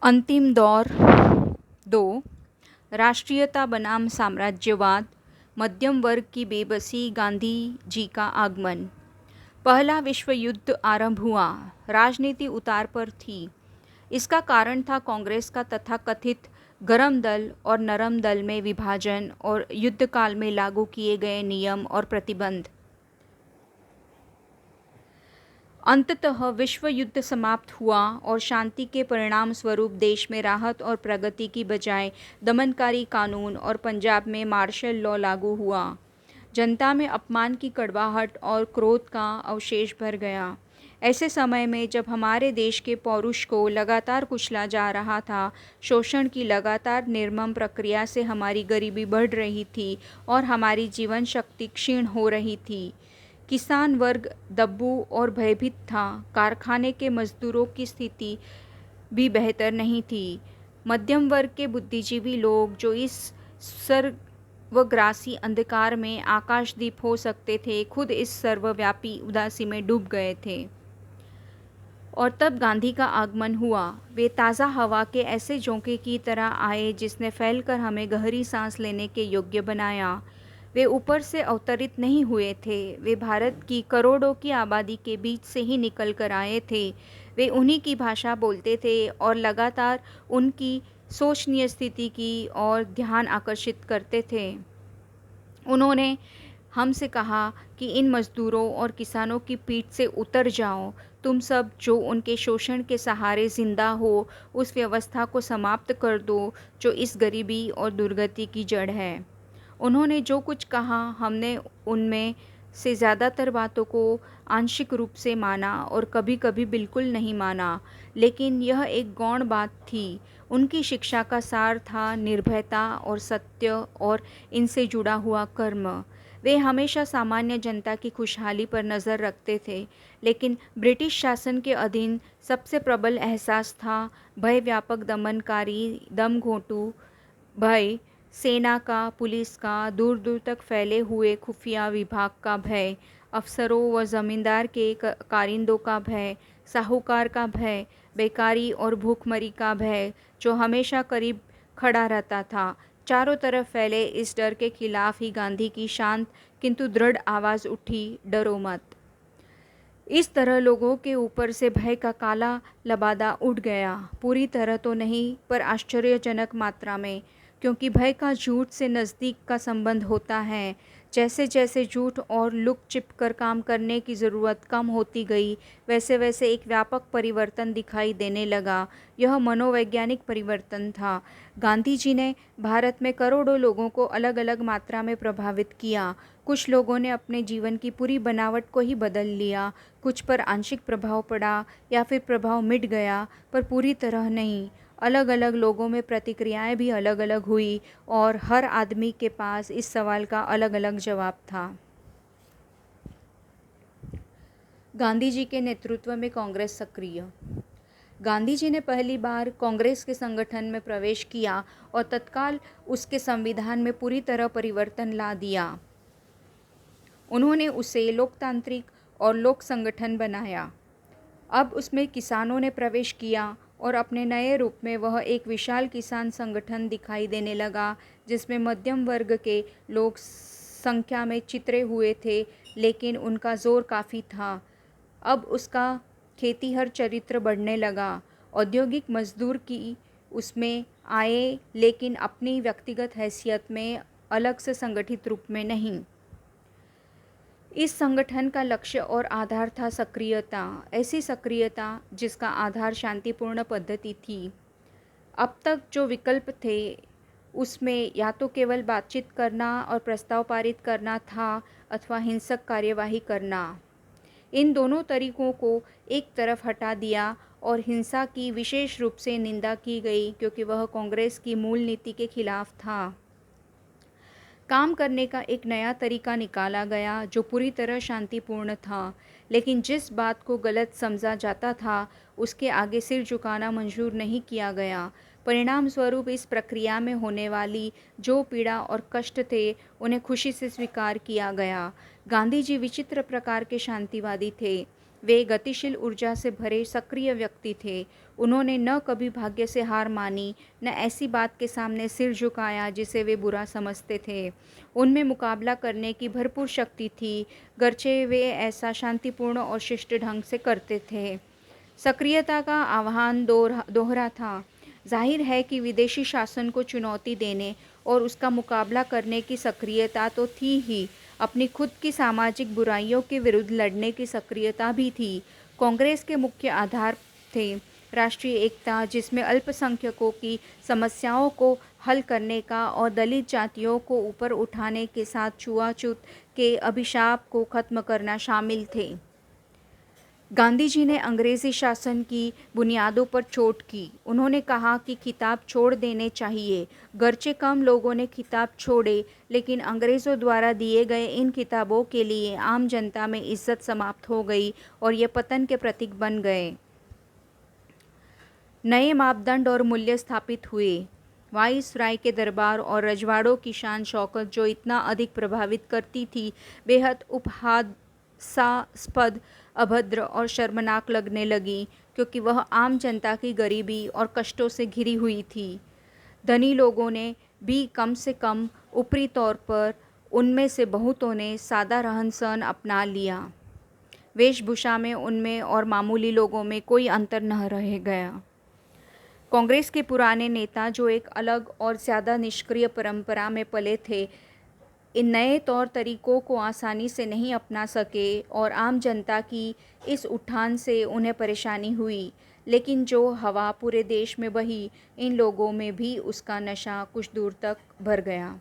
अंतिम दौर 2 राष्ट्रीयता बनाम साम्राज्यवाद, मध्यम वर्ग की बेबसी, गांधी जी का आगमन। पहला विश्व युद्ध आरंभ हुआ, राजनीति उतार पर थी। इसका कारण था कांग्रेस का तथाकथित गरम दल और नरम दल में विभाजन और युद्धकाल में लागू किए गए नियम और प्रतिबंध। अंततः विश्व युद्ध समाप्त हुआ और शांति के परिणाम स्वरूप देश में राहत और प्रगति की बजाय दमनकारी कानून और पंजाब में मार्शल लॉ लागू हुआ। जनता में अपमान की कड़वाहट और क्रोध का अवशेष भर गया। ऐसे समय में जब हमारे देश के पौरुष को लगातार कुचला जा रहा था, शोषण की लगातार निर्मम प्रक्रिया से हमारी गरीबी बढ़ रही थी और हमारी जीवन शक्ति क्षीण हो रही थी, किसान वर्ग दब्बू और भयभीत था। कारखाने के मजदूरों की स्थिति भी बेहतर नहीं थी। मध्यम वर्ग के बुद्धिजीवी लोग जो इस सर्वग्रासी अंधकार में आकाशदीप हो सकते थे, खुद इस सर्वव्यापी उदासी में डूब गए थे। और तब गांधी का आगमन हुआ। वे ताज़ा हवा के ऐसे झोंके की तरह आए जिसने फैलकर हमें गहरी सांस लेने के योग्य बनाया। वे ऊपर से अवतरित नहीं हुए थे, वे भारत की करोड़ों की आबादी के बीच से ही निकल कर आए थे। वे उन्हीं की भाषा बोलते थे और लगातार उनकी शोचनीय स्थिति की ओर ध्यान आकर्षित करते थे। उन्होंने हमसे कहा कि इन मजदूरों और किसानों की पीठ से उतर जाओ। तुम सब जो उनके शोषण के सहारे जिंदा हो, उस व्यवस्था को समाप्त कर दो जो इस गरीबी और दुर्गति की जड़ है। उन्होंने जो कुछ कहा, हमने उनमें से ज़्यादातर बातों को आंशिक रूप से माना और कभी-कभी बिल्कुल नहीं माना, लेकिन यह एक गौण बात थी। उनकी शिक्षा का सार था निर्भयता और सत्य और इनसे जुड़ा हुआ कर्म। वे हमेशा सामान्य जनता की खुशहाली पर नज़र रखते थे, लेकिन ब्रिटिश शासन के अधीन सबसे प्रबल एहसास था भय, व्यापक दमनकारी दमघोंटू भय, सेना का, पुलिस का, दूर दूर तक फैले हुए खुफिया विभाग का भय, अफसरों व जमींदार के कारिंदों का भय, साहूकार का भय, बेकारी और भूखमरी का भय जो हमेशा करीब खड़ा रहता था। चारों तरफ फैले इस डर के खिलाफ ही गांधी की शांत किंतु दृढ़ आवाज़ उठी, डरो मत। इस तरह लोगों के ऊपर से भय का काला लबादा उड़ गया, पूरी तरह तो नहीं पर आश्चर्यजनक मात्रा में, क्योंकि भय का झूठ से नज़दीक का संबंध होता है। जैसे जैसे झूठ और लुक छिप कर काम करने की ज़रूरत कम होती गई, वैसे वैसे एक व्यापक परिवर्तन दिखाई देने लगा। यह मनोवैज्ञानिक परिवर्तन था। गांधी जी ने भारत में करोड़ों लोगों को अलग अलग मात्रा में प्रभावित किया। कुछ लोगों ने अपने जीवन की पूरी बनावट को ही बदल लिया, कुछ पर आंशिक प्रभाव पड़ा या फिर प्रभाव मिट गया, पर पूरी तरह नहीं। अलग अलग लोगों में प्रतिक्रियाएं भी अलग अलग हुई और हर आदमी के पास इस सवाल का अलग अलग जवाब था। गांधी जी के नेतृत्व में कांग्रेस सक्रिय। गांधी जी ने पहली बार कांग्रेस के संगठन में प्रवेश किया और तत्काल उसके संविधान में पूरी तरह परिवर्तन ला दिया। उन्होंने उसे लोकतांत्रिक और लोक संगठन बनाया। अब उसमें किसानों ने प्रवेश किया और अपने नए रूप में वह एक विशाल किसान संगठन दिखाई देने लगा, जिसमें मध्यम वर्ग के लोग संख्या में चितरे हुए थे, लेकिन उनका जोर काफ़ी था। अब उसका खेतीहर चरित्र बढ़ने लगा। औद्योगिक मजदूर की उसमें आए, लेकिन अपनी व्यक्तिगत हैसियत में, अलग से संगठित रूप में नहीं। इस संगठन का लक्ष्य और आधार था सक्रियता, ऐसी सक्रियता जिसका आधार शांतिपूर्ण पद्धति थी। अब तक जो विकल्प थे उसमें या तो केवल बातचीत करना और प्रस्ताव पारित करना था अथवा हिंसक कार्यवाही करना। इन दोनों तरीकों को एक तरफ हटा दिया और हिंसा की विशेष रूप से निंदा की गई, क्योंकि वह कांग्रेस की मूल नीति के खिलाफ था। काम करने का एक नया तरीका निकाला गया जो पूरी तरह शांतिपूर्ण था, लेकिन जिस बात को गलत समझा जाता था उसके आगे सिर झुकाना मंजूर नहीं किया गया। परिणाम स्वरूप इस प्रक्रिया में होने वाली जो पीड़ा और कष्ट थे, उन्हें खुशी से स्वीकार किया गया। गांधी जी विचित्र प्रकार के शांतिवादी थे। वे गतिशील ऊर्जा से भरे सक्रिय व्यक्ति थे। उन्होंने न कभी भाग्य से हार मानी, न ऐसी बात के सामने सिर झुकाया जिसे वे बुरा समझते थे। उनमें मुकाबला करने की भरपूर शक्ति थी, गरचे वे ऐसा शांतिपूर्ण और शिष्ट ढंग से करते थे। सक्रियता का आह्वान दोहरा था। जाहिर है कि विदेशी शासन को चुनौती देने और उसका मुकाबला करने की सक्रियता तो थी ही, अपनी खुद की सामाजिक बुराइयों के विरुद्ध लड़ने की सक्रियता भी थी। कांग्रेस के मुख्य आधार थे राष्ट्रीय एकता, जिसमें अल्पसंख्यकों की समस्याओं को हल करने का और दलित जातियों को ऊपर उठाने के साथ छुआछूत के अभिशाप को खत्म करना शामिल थे। गांधी जी ने अंग्रेजी शासन की बुनियादों पर चोट की। उन्होंने कहा कि खिताब छोड़ देने चाहिए। गरचे कम लोगों ने खिताब छोड़े, लेकिन अंग्रेज़ों द्वारा दिए गए इन खिताबों के लिए आम जनता में इज्जत समाप्त हो गई और ये पतन के प्रतीक बन गए। नए मापदंड और मूल्य स्थापित हुए। वाइसराय के दरबार और रजवाड़ों की शान शौकत जो इतना अधिक प्रभावित करती थी, बेहद उपहासास्पद, अभद्र और शर्मनाक लगने लगी, क्योंकि वह आम जनता की गरीबी और कष्टों से घिरी हुई थी। धनी लोगों ने भी कम से कम ऊपरी तौर पर, उनमें से बहुतों ने सादा रहन-सहन अपना लिया। वेशभूषा में उनमें और मामूली लोगों में कोई अंतर न रह गया। कांग्रेस के पुराने नेता, जो एक अलग और ज़्यादा निष्क्रिय परंपरा में पले थे, इन नए तौर तरीकों को आसानी से नहीं अपना सके और आम जनता की इस उठान से उन्हें परेशानी हुई। लेकिन जो हवा पूरे देश में बही, इन लोगों में भी उसका नशा कुछ दूर तक भर गया।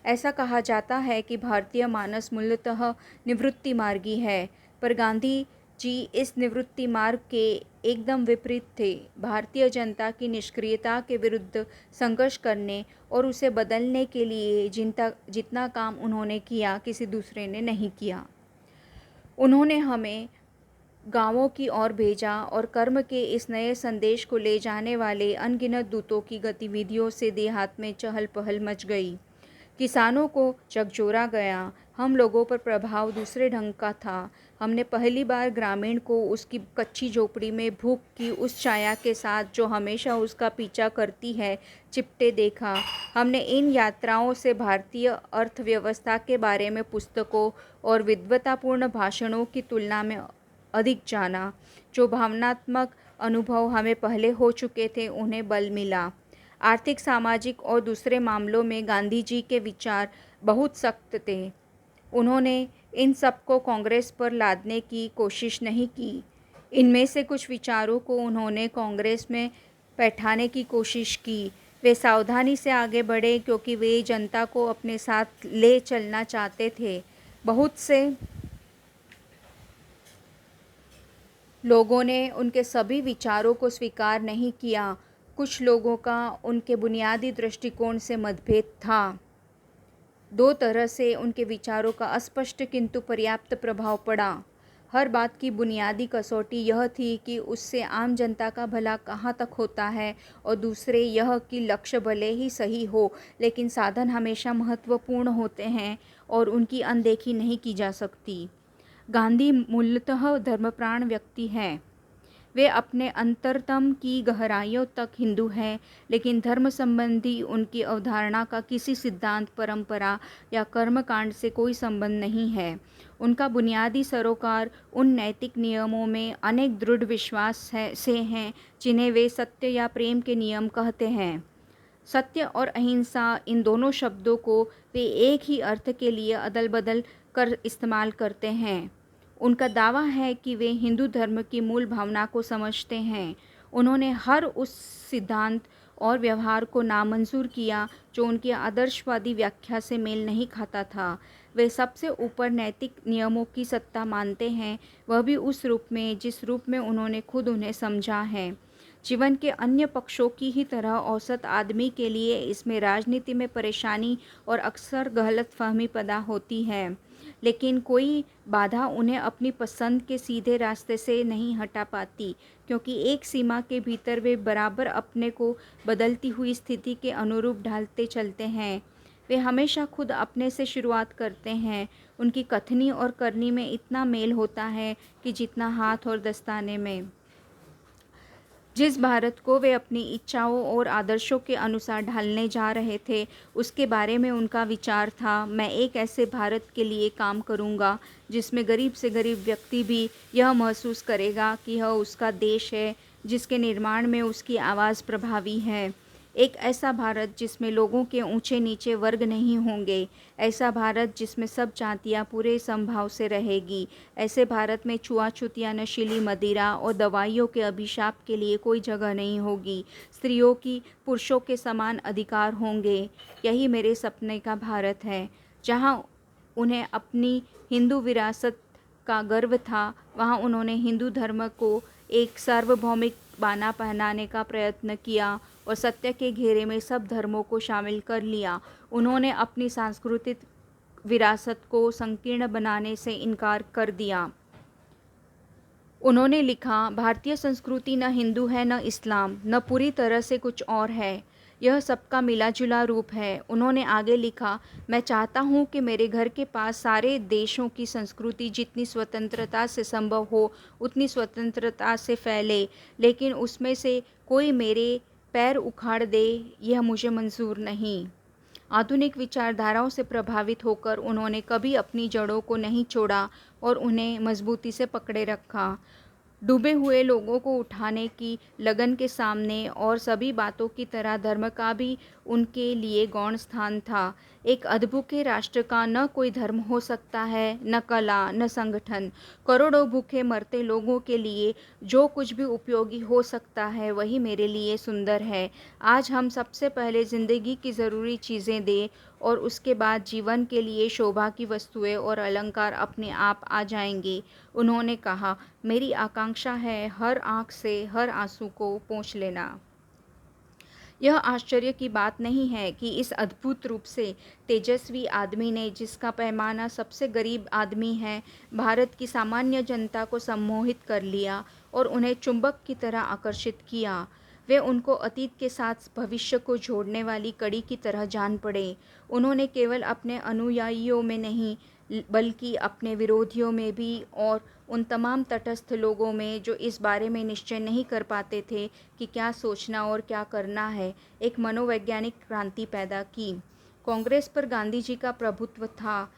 ऐसा कहा जाता है कि भारतीय मानस मूलतः निवृत्ति मार्गी है, पर गांधी जी इस निवृत्ति मार्ग के एकदम विपरीत थे। भारतीय जनता की निष्क्रियता के विरुद्ध संघर्ष करने और उसे बदलने के लिए जितना काम उन्होंने किया, किसी दूसरे ने नहीं किया। उन्होंने हमें गांवों की ओर भेजा और कर्म के इस नए संदेश को ले जाने वाले अनगिनत दूतों की गतिविधियों से देहात में चहल पहल मच गई। किसानों को झकझोरा गया। हम लोगों पर प्रभाव दूसरे ढंग का था। हमने पहली बार ग्रामीण को उसकी कच्ची झोपड़ी में भूख की उस छाया के साथ, जो हमेशा उसका पीछा करती है, चिपटे देखा। हमने इन यात्राओं से भारतीय अर्थव्यवस्था के बारे में पुस्तकों और विद्वतापूर्ण भाषणों की तुलना में अधिक जाना। जो भावनात्मक अनुभव हमें पहले हो चुके थे, उन्हें बल मिला। आर्थिक, सामाजिक और दूसरे मामलों में गांधी जी के विचार बहुत सख्त थे। उन्होंने इन सब को कांग्रेस पर लादने की कोशिश नहीं की। इनमें से कुछ विचारों को उन्होंने कांग्रेस में बैठाने की कोशिश की। वे सावधानी से आगे बढ़े, क्योंकि वे जनता को अपने साथ ले चलना चाहते थे। बहुत से लोगों ने उनके सभी विचारों को स्वीकार नहीं किया। कुछ लोगों का उनके बुनियादी दृष्टिकोण से मतभेद था। दो तरह से उनके विचारों का अस्पष्ट किंतु पर्याप्त प्रभाव पड़ा। हर बात की बुनियादी कसौटी यह थी कि उससे आम जनता का भला कहाँ तक होता है, और दूसरे यह कि लक्ष्य भले ही सही हो, लेकिन साधन हमेशा महत्वपूर्ण होते हैं और उनकी अनदेखी नहीं की जा सकती। गांधी मूलतः धर्मप्राण व्यक्ति हैं। वे अपने अंतरतम की गहराइयों तक हिंदू हैं, लेकिन धर्म संबंधी उनकी अवधारणा का किसी सिद्धांत, परंपरा या कर्मकांड से कोई संबंध नहीं है। उनका बुनियादी सरोकार उन नैतिक नियमों में अनेक दृढ़ विश्वास से हैं, जिन्हें वे सत्य या प्रेम के नियम कहते हैं। सत्य और अहिंसा, इन दोनों शब्दों को वे एक ही अर्थ के लिए अदल बदल कर इस्तेमाल करते हैं। उनका दावा है कि वे हिंदू धर्म की मूल भावना को समझते हैं। उन्होंने हर उस सिद्धांत और व्यवहार को नामंजूर किया जो उनकी आदर्शवादी व्याख्या से मेल नहीं खाता था। वे सबसे ऊपर नैतिक नियमों की सत्ता मानते हैं, वह भी उस रूप में जिस रूप में उन्होंने खुद उन्हें समझा है। जीवन के अन्य पक्षों की ही तरह औसत आदमी के लिए इसमें राजनीति में परेशानी और अक्सर गलतफहमी पैदा होती है, लेकिन कोई बाधा उन्हें अपनी पसंद के सीधे रास्ते से नहीं हटा पाती, क्योंकि एक सीमा के भीतर वे बराबर अपने को बदलती हुई स्थिति के अनुरूप ढालते चलते हैं। वे हमेशा खुद अपने से शुरुआत करते हैं। उनकी कथनी और करनी में इतना मेल होता है कि जितना हाथ और दस्ताने में। जिस भारत को वे अपनी इच्छाओं और आदर्शों के अनुसार ढालने जा रहे थे, उसके बारे में उनका विचार था, मैं एक ऐसे भारत के लिए काम करूंगा जिसमें गरीब से गरीब व्यक्ति भी यह महसूस करेगा कि यह उसका देश है, जिसके निर्माण में उसकी आवाज़ प्रभावी है। एक ऐसा भारत जिसमें लोगों के ऊंचे नीचे वर्ग नहीं होंगे, ऐसा भारत जिसमें सब जातियां पूरे समभाव से रहेगी, ऐसे भारत में छुआछूत या नशीली मदिरा और दवाइयों के अभिशाप के लिए कोई जगह नहीं होगी। स्त्रियों की पुरुषों के समान अधिकार होंगे। यही मेरे सपने का भारत है, जहाँ उन्हें अपनी हिंदू विरासत का गर्व था, वहाँ उन्होंने हिंदू धर्म को एक सार्वभौमिक बाना पहनाने का प्रयत्न किया और सत्य के घेरे में सब धर्मों को शामिल कर लिया। उन्होंने अपनी सांस्कृतिक विरासत को संकीर्ण बनाने से इनकार कर दिया। उन्होंने लिखा, भारतीय संस्कृति न हिंदू है, न इस्लाम, न पूरी तरह से कुछ और है, यह सबका मिला जुला रूप है। उन्होंने आगे लिखा, मैं चाहता हूँ कि मेरे घर के पास सारे देशों की संस्कृति जितनी स्वतंत्रता से संभव हो उतनी स्वतंत्रता से फैले, लेकिन उसमें से कोई मेरे पैर उखाड़ दे, यह मुझे मंजूर नहीं। आधुनिक विचारधाराओं से प्रभावित होकर उन्होंने कभी अपनी जड़ों को नहीं छोड़ा और उन्हें मजबूती से पकड़े रखा। डूबे हुए लोगों को उठाने की लगन के सामने और सभी बातों की तरह धर्म का भी उनके लिए गौण स्थान था। एक अधभूखे राष्ट्र का न कोई धर्म हो सकता है, न कला, न संगठन। करोड़ों भूखे मरते लोगों के लिए जो कुछ भी उपयोगी हो सकता है वही मेरे लिए सुंदर है। आज हम सबसे पहले ज़िंदगी की ज़रूरी चीज़ें दें और उसके बाद जीवन के लिए शोभा की वस्तुएं और अलंकार अपने आप आ जाएंगे। उन्होंने कहा, मेरी आकांक्षा है हर आँख से हर आंसू को पोंछ लेना। यह आश्चर्य की बात नहीं है कि इस अद्भुत रूप से तेजस्वी आदमी ने, जिसका पैमाना सबसे गरीब आदमी है, भारत की सामान्य जनता को सम्मोहित कर लिया और उन्हें चुंबक की तरह आकर्षित किया। वे उनको अतीत के साथ भविष्य को जोड़ने वाली कड़ी की तरह जान पड़े। उन्होंने केवल अपने अनुयायियों में नहीं बल्कि अपने विरोधियों में भी और उन तमाम तटस्थ लोगों में जो इस बारे में निश्चय नहीं कर पाते थे कि क्या सोचना और क्या करना है, एक मनोवैज्ञानिक क्रांति पैदा की। कांग्रेस पर गांधी जी का प्रभुत्व था,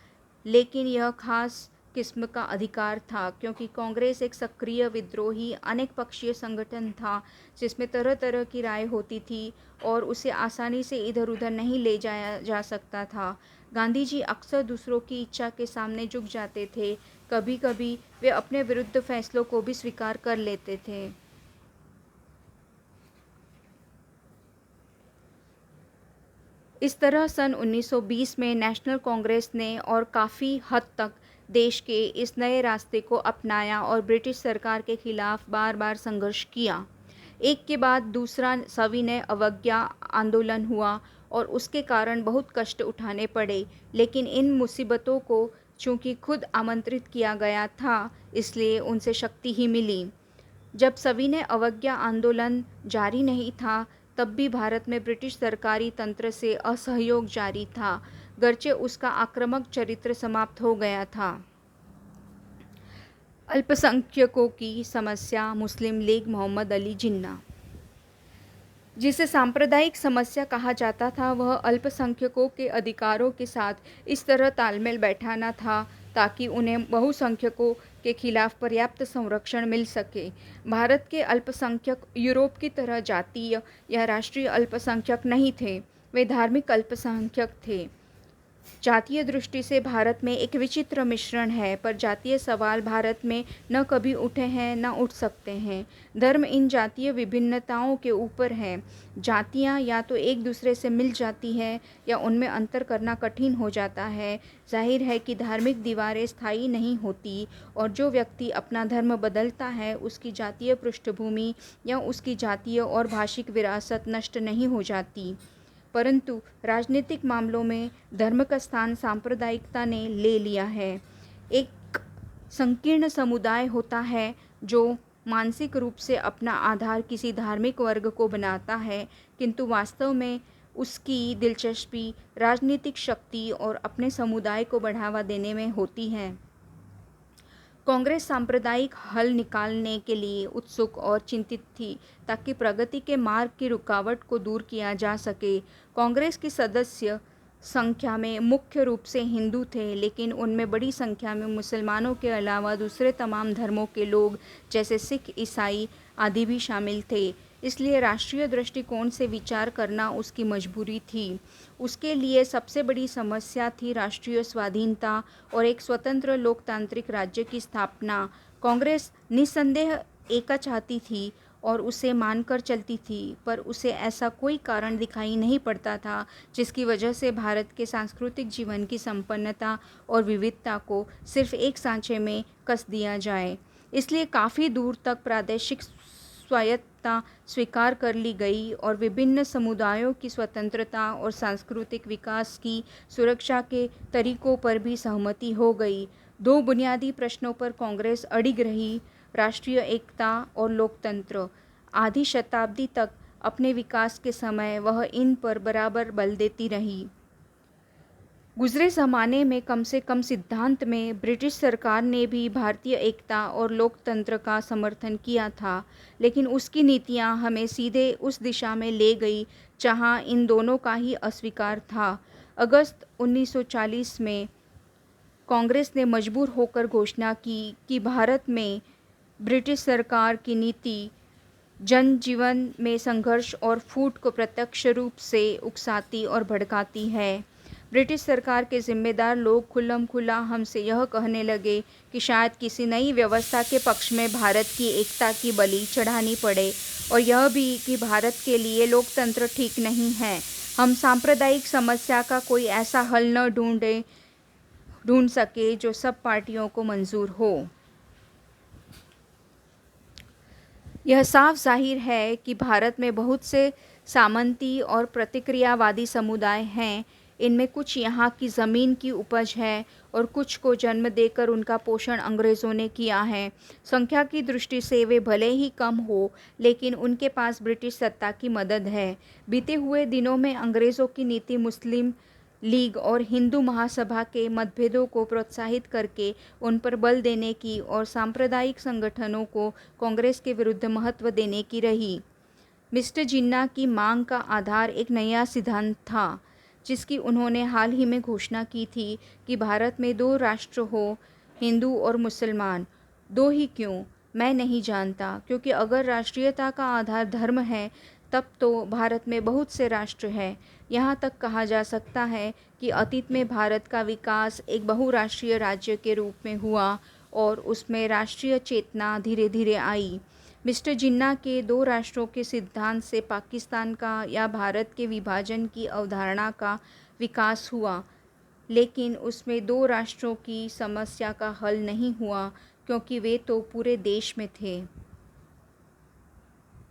लेकिन यह खास किस्म का अधिकार था, क्योंकि कांग्रेस एक सक्रिय विद्रोही अनेक पक्षीय संगठन था जिसमें तरह तरह की राय होती थी और उसे आसानी से इधर उधर नहीं ले जाया जा सकता था। गांधी जी अक्सर दूसरों की इच्छा के सामने झुक जाते थे। कभी कभी वे अपने विरुद्ध फैसलों को भी स्वीकार कर लेते थे। इस तरह सन 1920 में नेशनल कांग्रेस ने और काफ़ी हद तक देश के इस नए रास्ते को अपनाया और ब्रिटिश सरकार के खिलाफ बार बार संघर्ष किया। एक के बाद दूसरा सविनय अवज्ञा आंदोलन हुआ और उसके कारण बहुत कष्ट उठाने पड़े, लेकिन इन मुसीबतों को चूंकि खुद आमंत्रित किया गया था, इसलिए उनसे शक्ति ही मिली। जब सविनय अवज्ञा आंदोलन जारी नहीं था, तब भी भारत में ब्रिटिश सरकारी तंत्र से असहयोग जारी था, गर्चे उसका आक्रामक चरित्र समाप्त हो गया था। अल्पसंख्यकों की समस्या, मुस्लिम लीग, मोहम्मद अली जिन्ना। जिसे सांप्रदायिक समस्या कहा जाता था, वह अल्पसंख्यकों के अधिकारों के साथ इस तरह तालमेल बैठाना था ताकि उन्हें बहुसंख्यकों के खिलाफ पर्याप्त संरक्षण मिल सके। भारत के अल्पसंख्यक यूरोप की तरह जातीय या राष्ट्रीय अल्पसंख्यक नहीं थे, वे धार्मिक अल्पसंख्यक थे। जातीय दृष्टि से भारत में एक विचित्र मिश्रण है, पर जातीय सवाल भारत में न कभी उठे हैं न उठ सकते हैं। धर्म इन जातीय विभिन्नताओं के ऊपर है। जातियाँ या तो एक दूसरे से मिल जाती हैं या उनमें अंतर करना कठिन हो जाता है। जाहिर है कि धार्मिक दीवारें स्थायी नहीं होती और जो व्यक्ति अपना धर्म बदलता है उसकी जातीय पृष्ठभूमि या उसकी जातीय और भाषिक विरासत नष्ट नहीं हो जाती, परंतु राजनीतिक मामलों में धर्म का स्थान सांप्रदायिकता ने ले लिया है। एक संकीर्ण समुदाय होता है जो मानसिक रूप से अपना आधार किसी धार्मिक वर्ग को बनाता है, किंतु वास्तव में उसकी दिलचस्पी राजनीतिक शक्ति और अपने समुदाय को बढ़ावा देने में होती है। कांग्रेस सांप्रदायिक हल निकालने के लिए उत्सुक और चिंतित थी ताकि प्रगति के मार्ग की रुकावट को दूर किया जा सके। कांग्रेस की सदस्य संख्या में मुख्य रूप से हिंदू थे, लेकिन उनमें बड़ी संख्या में मुसलमानों के अलावा दूसरे तमाम धर्मों के लोग जैसे सिख, ईसाई आदि भी शामिल थे। इसलिए राष्ट्रीय दृष्टिकोण से विचार करना उसकी मजबूरी थी। उसके लिए सबसे बड़ी समस्या थी राष्ट्रीय स्वाधीनता और एक स्वतंत्र लोकतांत्रिक राज्य की स्थापना। कांग्रेस निस्संदेह एका चाहती थी और उसे मानकर चलती थी, पर उसे ऐसा कोई कारण दिखाई नहीं पड़ता था जिसकी वजह से भारत के सांस्कृतिक जीवन की संपन्नता और विविधता को सिर्फ एक सांचे में कस दिया जाए। इसलिए काफ़ी दूर तक प्रादेशिक स्वायत्तता स्वीकार कर ली गई और विभिन्न समुदायों की स्वतंत्रता और सांस्कृतिक विकास की सुरक्षा के तरीकों पर भी सहमति हो गई। दो बुनियादी प्रश्नों पर कांग्रेस अडिग रही, राष्ट्रीय एकता और लोकतंत्र। आधी शताब्दी तक अपने विकास के समय वह इन पर बराबर बल देती रही। गुजरे ज़माने में कम से कम सिद्धांत में ब्रिटिश सरकार ने भी भारतीय एकता और लोकतंत्र का समर्थन किया था, लेकिन उसकी नीतियां हमें सीधे उस दिशा में ले गई जहां इन दोनों का ही अस्वीकार था। अगस्त 1940 में कांग्रेस ने मजबूर होकर घोषणा की कि भारत में ब्रिटिश सरकार की नीति जनजीवन में संघर्ष और फूट को प्रत्यक्ष रूप से उकसाती और भड़काती है। ब्रिटिश सरकार के जिम्मेदार लोग खुल्लम-खुल्ला हमसे यह कहने लगे कि शायद किसी नई व्यवस्था के पक्ष में भारत की एकता की बलि चढ़ानी पड़े, और यह भी कि भारत के लिए लोकतंत्र ठीक नहीं है। हम सांप्रदायिक समस्या का कोई ऐसा हल न ढूंढ सके जो सब पार्टियों को मंजूर हो। यह साफ जाहिर है कि भारत में बहुत से सामंती और प्रतिक्रियावादी समुदाय हैं। इनमें कुछ यहाँ की ज़मीन की उपज है और कुछ को जन्म देकर उनका पोषण अंग्रेज़ों ने किया है। संख्या की दृष्टि से वे भले ही कम हो, लेकिन उनके पास ब्रिटिश सत्ता की मदद है। बीते हुए दिनों में अंग्रेज़ों की नीति मुस्लिम लीग और हिंदू महासभा के मतभेदों को प्रोत्साहित करके उन पर बल देने की और सांप्रदायिक संगठनों को कांग्रेस के विरुद्ध महत्व देने की रही। मिस्टर जिन्ना की मांग का आधार एक नया सिद्धांत था, जिसकी उन्होंने हाल ही में घोषणा की थी कि भारत में दो राष्ट्र हो, हिंदू और मुसलमान। दो ही क्यों, मैं नहीं जानता, क्योंकि अगर राष्ट्रीयता का आधार धर्म है तब तो भारत में बहुत से राष्ट्र हैं। यहाँ तक कहा जा सकता है कि अतीत में भारत का विकास एक बहुराष्ट्रीय राज्य के रूप में हुआ और उसमें राष्ट्रीय चेतना धीरे धीरे आई। मिस्टर जिन्ना के दो राष्ट्रों के सिद्धांत से पाकिस्तान का या भारत के विभाजन की अवधारणा का विकास हुआ, लेकिन उसमें दो राष्ट्रों की समस्या का हल नहीं हुआ, क्योंकि वे तो पूरे देश में थे।